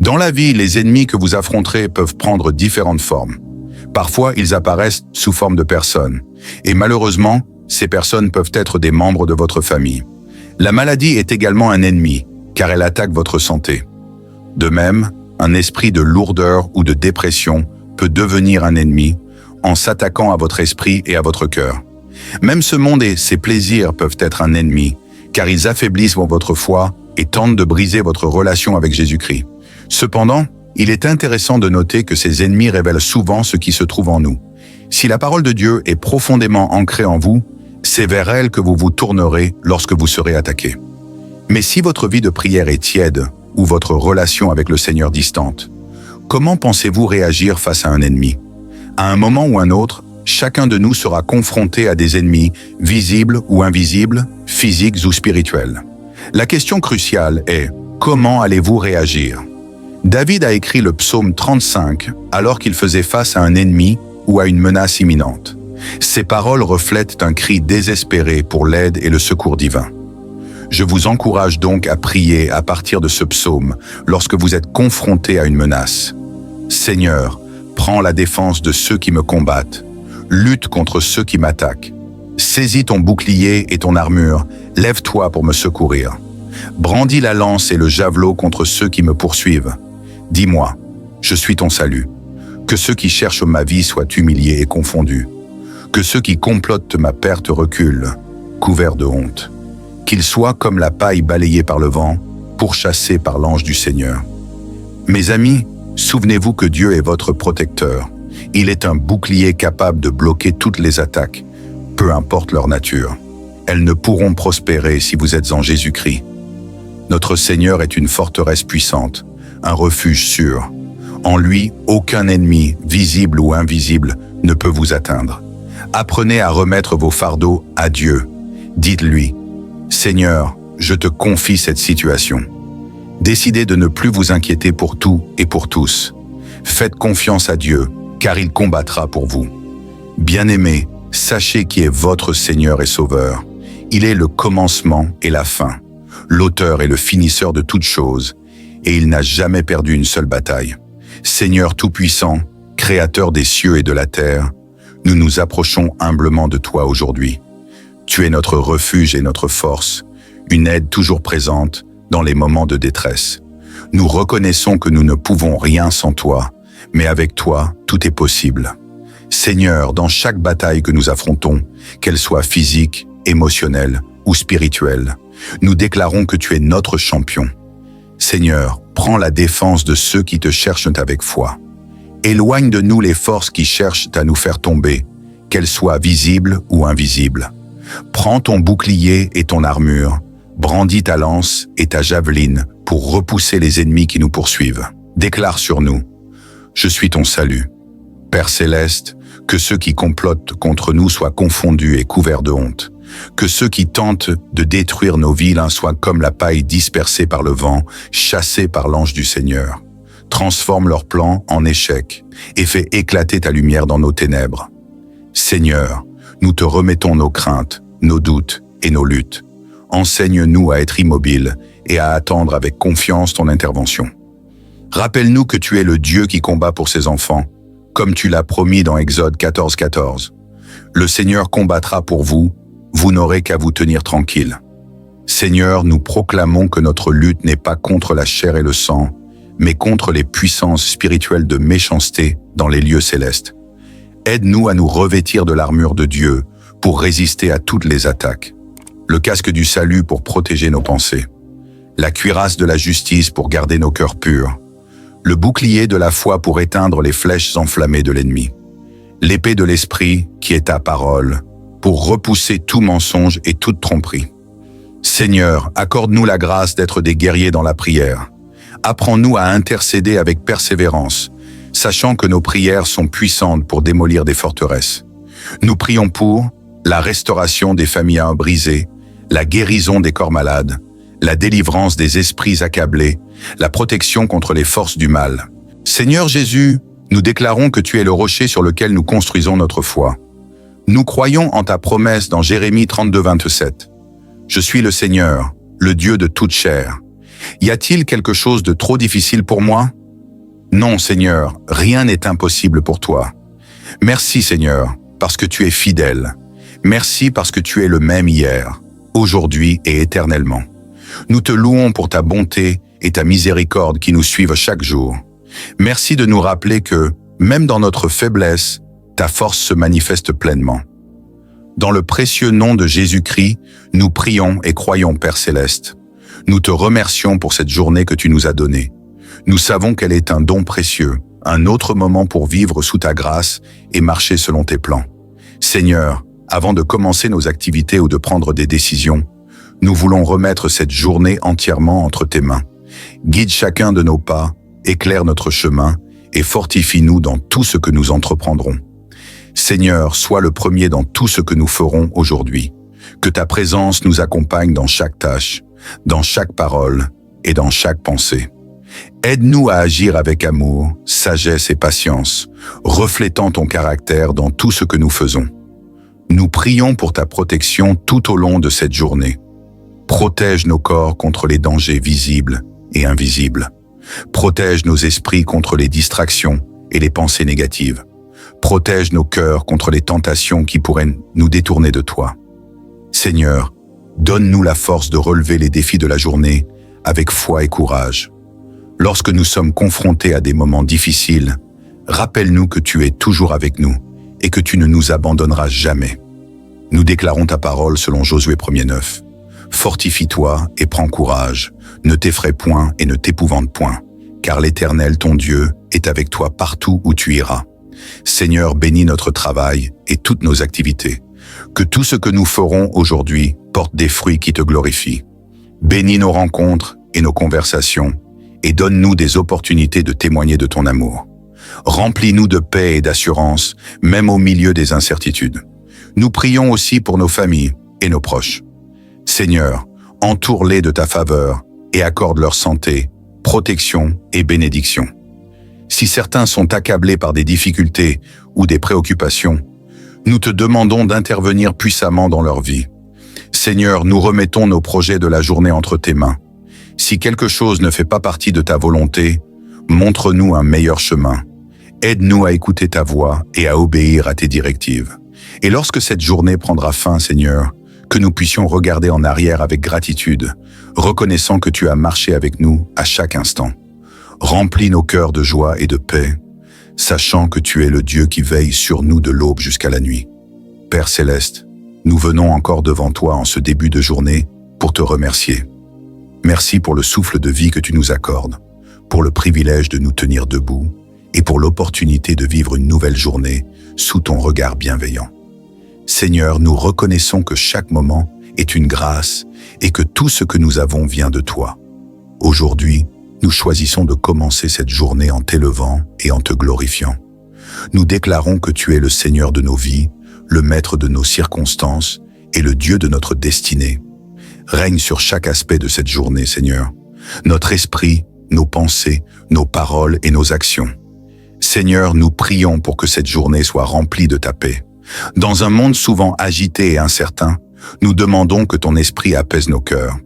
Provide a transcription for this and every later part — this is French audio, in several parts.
Dans la vie, les ennemis que vous affronterez peuvent prendre différentes formes. Parfois, ils apparaissent sous forme de personnes. Et malheureusement, ces personnes peuvent être des membres de votre famille. La maladie est également un ennemi, car elle attaque votre santé. De même, un esprit de lourdeur ou de dépression peut devenir un ennemi en s'attaquant à votre esprit et à votre cœur. Même ce monde et ses plaisirs peuvent être un ennemi, car ils affaiblissent votre foi et tentent de briser votre relation avec Jésus-Christ. Cependant, il est intéressant de noter que ces ennemis révèlent souvent ce qui se trouve en nous. Si la parole de Dieu est profondément ancrée en vous, c'est vers elle que vous vous tournerez lorsque vous serez attaqué. Mais si votre vie de prière est tiède ou votre relation avec le Seigneur distante, comment pensez-vous réagir face à un ennemi? À un moment ou un autre, chacun de nous sera confronté à des ennemis, visibles ou invisibles, physiques ou spirituels. La question cruciale est, comment allez-vous réagir? David a écrit le psaume 35 alors qu'il faisait face à un ennemi ou à une menace imminente. Ces paroles reflètent un cri désespéré pour l'aide et le secours divin. Je vous encourage donc à prier à partir de ce psaume lorsque vous êtes confronté à une menace. Seigneur, prends la défense de ceux qui me combattent. Lutte contre ceux qui m'attaquent. Saisis ton bouclier et ton armure, lève-toi pour me secourir. Brandis la lance et le javelot contre ceux qui me poursuivent. Dis-moi, je suis ton salut. Que ceux qui cherchent ma vie soient humiliés et confondus. Que ceux qui complotent ma perte reculent, couverts de honte. Qu'ils soient comme la paille balayée par le vent, pourchassés par l'ange du Seigneur. Mes amis, souvenez-vous que Dieu est votre protecteur. Il est un bouclier capable de bloquer toutes les attaques, peu importe leur nature. Elles ne pourront prospérer si vous êtes en Jésus-Christ. Notre Seigneur est une forteresse puissante, un refuge sûr. En lui, aucun ennemi, visible ou invisible, ne peut vous atteindre. Apprenez à remettre vos fardeaux à Dieu. Dites-lui, « Seigneur, je te confie cette situation. » Décidez de ne plus vous inquiéter pour tout et pour tous. Faites confiance à Dieu, car il combattra pour vous. Bien-aimés, sachez qui est votre Seigneur et Sauveur. Il est le commencement et la fin, l'auteur et le finisseur de toutes choses, et il n'a jamais perdu une seule bataille. Seigneur Tout-Puissant, Créateur des cieux et de la terre, nous nous approchons humblement de toi aujourd'hui. Tu es notre refuge et notre force, une aide toujours présente dans les moments de détresse. Nous reconnaissons que nous ne pouvons rien sans toi, mais avec toi, tout est possible. Seigneur, dans chaque bataille que nous affrontons, qu'elle soit physique, émotionnelle ou spirituelle, nous déclarons que tu es notre champion. Seigneur, prends la défense de ceux qui te cherchent avec foi. Éloigne de nous les forces qui cherchent à nous faire tomber, qu'elles soient visibles ou invisibles. Prends ton bouclier et ton armure, brandis ta lance et ta javeline pour repousser les ennemis qui nous poursuivent. Déclare sur nous, « Je suis ton salut. » Père céleste, que ceux qui complotent contre nous soient confondus et couverts de honte. Que ceux qui tentent de détruire nos vies soient comme la paille dispersée par le vent, chassée par l'ange du Seigneur. Transforme leurs plans en échec et fais éclater ta lumière dans nos ténèbres. Seigneur, nous te remettons nos craintes, nos doutes et nos luttes. Enseigne-nous à être immobiles et à attendre avec confiance ton intervention. Rappelle-nous que tu es le Dieu qui combat pour ses enfants, comme tu l'as promis dans Exode 14:14. Le Seigneur combattra pour vous, vous n'aurez qu'à vous tenir tranquille. Seigneur, nous proclamons que notre lutte n'est pas contre la chair et le sang, mais contre les puissances spirituelles de méchanceté dans les lieux célestes. Aide-nous à nous revêtir de l'armure de Dieu pour résister à toutes les attaques. Le casque du salut pour protéger nos pensées. La cuirasse de la justice pour garder nos cœurs purs. Le bouclier de la foi pour éteindre les flèches enflammées de l'ennemi. L'épée de l'esprit, qui est ta parole, pour repousser tout mensonge et toute tromperie. Seigneur, accorde-nous la grâce d'être des guerriers dans la prière. Apprends-nous à intercéder avec persévérance, sachant que nos prières sont puissantes pour démolir des forteresses. Nous prions pour la restauration des familles brisées, la guérison des corps malades, la délivrance des esprits accablés, la protection contre les forces du mal. Seigneur Jésus, nous déclarons que tu es le rocher sur lequel nous construisons notre foi. Nous croyons en ta promesse dans Jérémie 32:27. Je suis le Seigneur, le Dieu de toute chair. Y a-t-il quelque chose de trop difficile pour moi? Non, Seigneur, rien n'est impossible pour toi. Merci, Seigneur, parce que tu es fidèle. Merci parce que tu es le même hier, aujourd'hui et éternellement. Nous te louons pour ta bonté et ta miséricorde qui nous suivent chaque jour. Merci de nous rappeler que, même dans notre faiblesse, ta force se manifeste pleinement. Dans le précieux nom de Jésus-Christ, nous prions et croyons, Père Céleste. Nous te remercions pour cette journée que tu nous as donnée. Nous savons qu'elle est un don précieux, un autre moment pour vivre sous ta grâce et marcher selon tes plans. Seigneur, avant de commencer nos activités ou de prendre des décisions, nous voulons remettre cette journée entièrement entre tes mains. Guide chacun de nos pas, éclaire notre chemin et fortifie-nous dans tout ce que nous entreprendrons. Seigneur, sois le premier dans tout ce que nous ferons aujourd'hui. Que ta présence nous accompagne dans chaque tâche, dans chaque parole et dans chaque pensée. Aide-nous à agir avec amour, sagesse et patience, reflétant ton caractère dans tout ce que nous faisons. Nous prions pour ta protection tout au long de cette journée. Protège nos corps contre les dangers visibles et invisibles. Protège nos esprits contre les distractions et les pensées négatives. Protège nos cœurs contre les tentations qui pourraient nous détourner de toi. Seigneur, donne-nous la force de relever les défis de la journée avec foi et courage. Lorsque nous sommes confrontés à des moments difficiles, rappelle-nous que tu es toujours avec nous et que tu ne nous abandonneras jamais. Nous déclarons ta parole selon Josué 1:9. Fortifie-toi et prends courage, ne t'effraie point et ne t'épouvante point, car l'Éternel ton Dieu est avec toi partout où tu iras. Seigneur, bénis notre travail et toutes nos activités. Que tout ce que nous ferons aujourd'hui porte des fruits qui te glorifient. Bénis nos rencontres et nos conversations et donne-nous des opportunités de témoigner de ton amour. Remplis-nous de paix et d'assurance, même au milieu des incertitudes. Nous prions aussi pour nos familles et nos proches. Seigneur, entoure-les de ta faveur et accorde leur santé, protection et bénédiction. Si certains sont accablés par des difficultés ou des préoccupations, nous te demandons d'intervenir puissamment dans leur vie. Seigneur, nous remettons nos projets de la journée entre tes mains. Si quelque chose ne fait pas partie de ta volonté, montre-nous un meilleur chemin. Aide-nous à écouter ta voix et à obéir à tes directives. Et lorsque cette journée prendra fin, Seigneur, que nous puissions regarder en arrière avec gratitude, reconnaissant que tu as marché avec nous à chaque instant. Remplis nos cœurs de joie et de paix, sachant que tu es le Dieu qui veille sur nous de l'aube jusqu'à la nuit. Père Céleste, nous venons encore devant toi en ce début de journée pour te remercier. Merci pour le souffle de vie que tu nous accordes, pour le privilège de nous tenir debout et pour l'opportunité de vivre une nouvelle journée sous ton regard bienveillant. Seigneur, nous reconnaissons que chaque moment est une grâce et que tout ce que nous avons vient de toi. Aujourd'hui, nous choisissons de commencer cette journée en t'élevant et en te glorifiant. Nous déclarons que tu es le Seigneur de nos vies, le Maître de nos circonstances et le Dieu de notre destinée. Règne sur chaque aspect de cette journée, Seigneur. Notre esprit, nos pensées, nos paroles et nos actions. Seigneur, nous prions pour que cette journée soit remplie de ta paix. Dans un monde souvent agité et incertain, nous demandons que ton esprit apaise nos cœurs.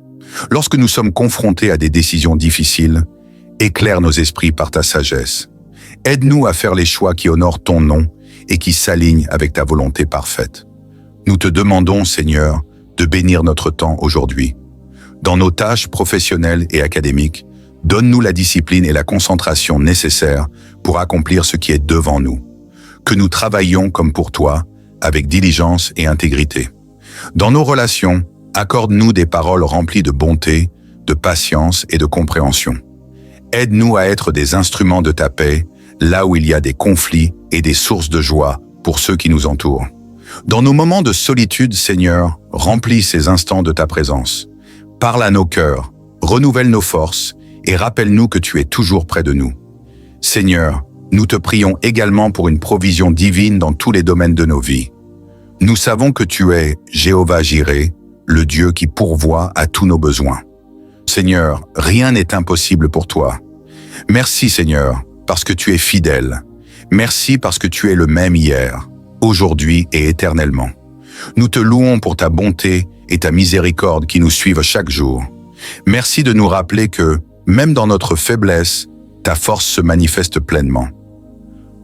Lorsque nous sommes confrontés à des décisions difficiles, éclaire nos esprits par ta sagesse. Aide-nous à faire les choix qui honorent ton nom et qui s'alignent avec ta volonté parfaite. Nous te demandons, Seigneur, de bénir notre temps aujourd'hui. Dans nos tâches professionnelles et académiques, donne-nous la discipline et la concentration nécessaires pour accomplir ce qui est devant nous. Que nous travaillions comme pour toi, avec diligence et intégrité. Dans nos relations, accorde-nous des paroles remplies de bonté, de patience et de compréhension. Aide-nous à être des instruments de ta paix, là où il y a des conflits et des sources de joie pour ceux qui nous entourent. Dans nos moments de solitude, Seigneur, remplis ces instants de ta présence. Parle à nos cœurs, renouvelle nos forces et rappelle-nous que tu es toujours près de nous. Seigneur, nous te prions également pour une provision divine dans tous les domaines de nos vies. Nous savons que tu es Jéhovah Jireh, le Dieu qui pourvoit à tous nos besoins. Seigneur, rien n'est impossible pour toi. Merci Seigneur, parce que tu es fidèle. Merci parce que tu es le même hier, aujourd'hui et éternellement. Nous te louons pour ta bonté et ta miséricorde qui nous suivent chaque jour. Merci de nous rappeler que, même dans notre faiblesse, ta force se manifeste pleinement.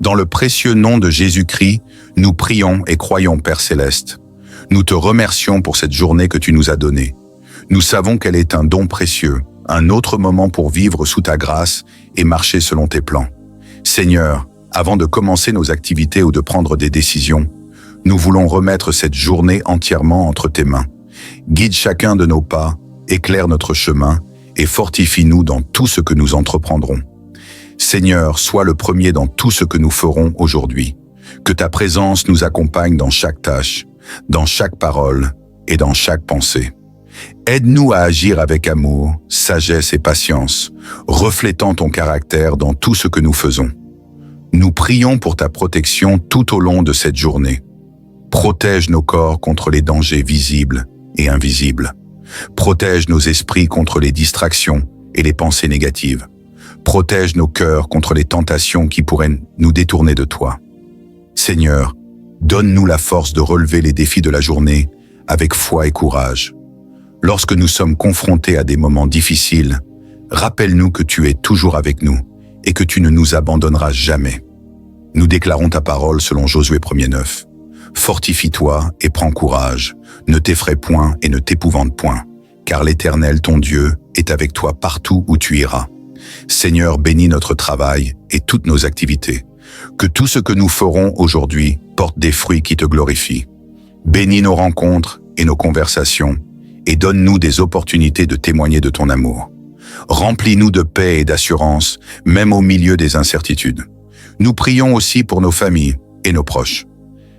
Dans le précieux nom de Jésus-Christ, nous prions et croyons, Père Céleste. Nous te remercions pour cette journée que tu nous as donnée. Nous savons qu'elle est un don précieux, un autre moment pour vivre sous ta grâce et marcher selon tes plans. Seigneur, avant de commencer nos activités ou de prendre des décisions, nous voulons remettre cette journée entièrement entre tes mains. Guide chacun de nos pas, éclaire notre chemin et fortifie-nous dans tout ce que nous entreprendrons. Seigneur, sois le premier dans tout ce que nous ferons aujourd'hui. Que ta présence nous accompagne dans chaque tâche, dans chaque parole et dans chaque pensée. Aide-nous à agir avec amour, sagesse et patience, reflétant ton caractère dans tout ce que nous faisons. Nous prions pour ta protection tout au long de cette journée. Protège nos corps contre les dangers visibles et invisibles. Protège nos esprits contre les distractions et les pensées négatives. Protège nos cœurs contre les tentations qui pourraient nous détourner de toi. Seigneur, donne-nous la force de relever les défis de la journée avec foi et courage. Lorsque nous sommes confrontés à des moments difficiles, rappelle-nous que tu es toujours avec nous et que tu ne nous abandonneras jamais. Nous déclarons ta parole selon Josué 1:9. Fortifie-toi et prends courage, ne t'effraie point et ne t'épouvante point, car l'Éternel, ton Dieu, est avec toi partout où tu iras. Seigneur, bénis notre travail et toutes nos activités. Que tout ce que nous ferons aujourd'hui porte des fruits qui te glorifient. Bénis nos rencontres et nos conversations et donne-nous des opportunités de témoigner de ton amour. Remplis-nous de paix et d'assurance, même au milieu des incertitudes. Nous prions aussi pour nos familles et nos proches.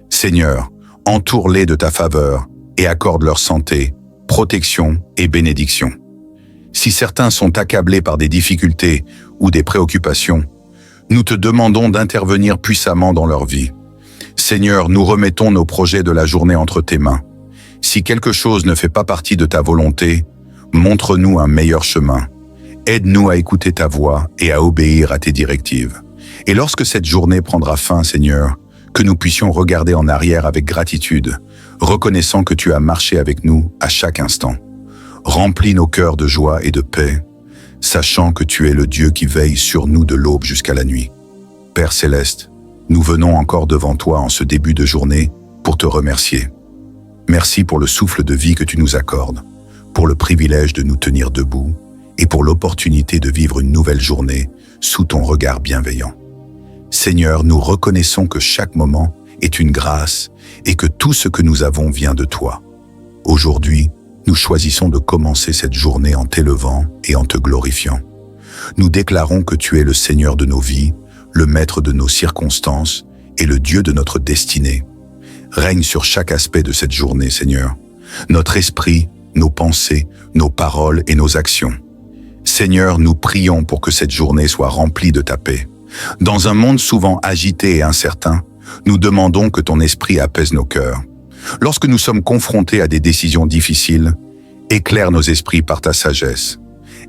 Seigneur, entoure-les de ta faveur et accorde leur santé, protection et bénédiction. Si certains sont accablés par des difficultés ou des préoccupations, nous te demandons d'intervenir puissamment dans leur vie. Seigneur, nous remettons nos projets de la journée entre tes mains. Si quelque chose ne fait pas partie de ta volonté, montre-nous un meilleur chemin. Aide-nous à écouter ta voix et à obéir à tes directives. Et lorsque cette journée prendra fin, Seigneur, que nous puissions regarder en arrière avec gratitude, reconnaissant que tu as marché avec nous à chaque instant. Remplis nos cœurs de joie et de paix, sachant que tu es le Dieu qui veille sur nous de l'aube jusqu'à la nuit. Père Céleste, nous venons encore devant toi en ce début de journée pour te remercier. Merci pour le souffle de vie que tu nous accordes, pour le privilège de nous tenir debout et pour l'opportunité de vivre une nouvelle journée sous ton regard bienveillant. Seigneur, nous reconnaissons que chaque moment est une grâce et que tout ce que nous avons vient de toi. Aujourd'hui, nous choisissons de commencer cette journée en t'élevant et en te glorifiant. Nous déclarons que tu es le Seigneur de nos vies, le Maître de nos circonstances et le Dieu de notre destinée. Règne sur chaque aspect de cette journée, Seigneur, notre esprit, nos pensées, nos paroles et nos actions. Seigneur, nous prions pour que cette journée soit remplie de ta paix. Dans un monde souvent agité et incertain, nous demandons que ton esprit apaise nos cœurs. Lorsque nous sommes confrontés à des décisions difficiles, éclaire nos esprits par ta sagesse.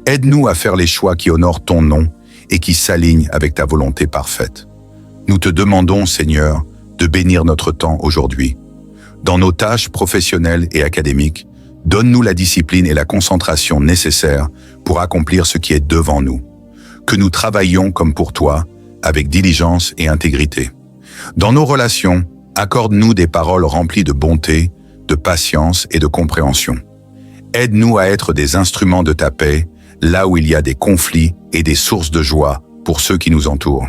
Aide-nous à faire les choix qui honorent ton nom et qui s'alignent avec ta volonté parfaite. Nous te demandons, Seigneur, de bénir notre temps aujourd'hui. Dans nos tâches professionnelles et académiques, donne-nous la discipline et la concentration nécessaires pour accomplir ce qui est devant nous. Que nous travaillions comme pour toi, avec diligence et intégrité. Dans nos relations, accorde-nous des paroles remplies de bonté, de patience et de compréhension. Aide-nous à être des instruments de ta paix, là où il y a des conflits et des sources de joie pour ceux qui nous entourent.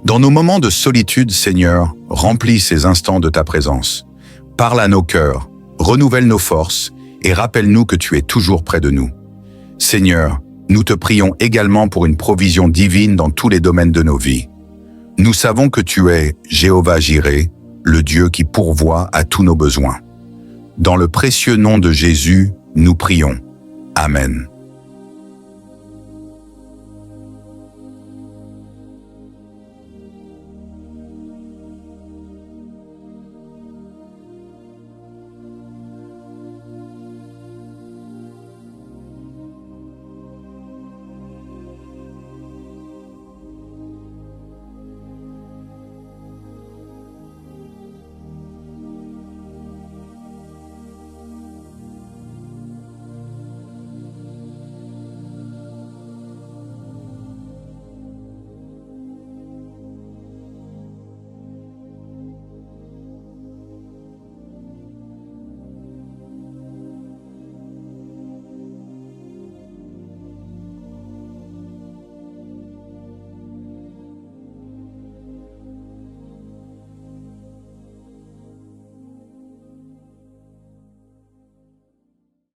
Dans nos moments de solitude, Seigneur, remplis ces instants de ta présence. Parle à nos cœurs, renouvelle nos forces et rappelle-nous que tu es toujours près de nous. Seigneur, nous te prions également pour une provision divine dans tous les domaines de nos vies. Nous savons que tu es Jéhovah Jireh, le Dieu qui pourvoit à tous nos besoins. Dans le précieux nom de Jésus, nous prions. Amen.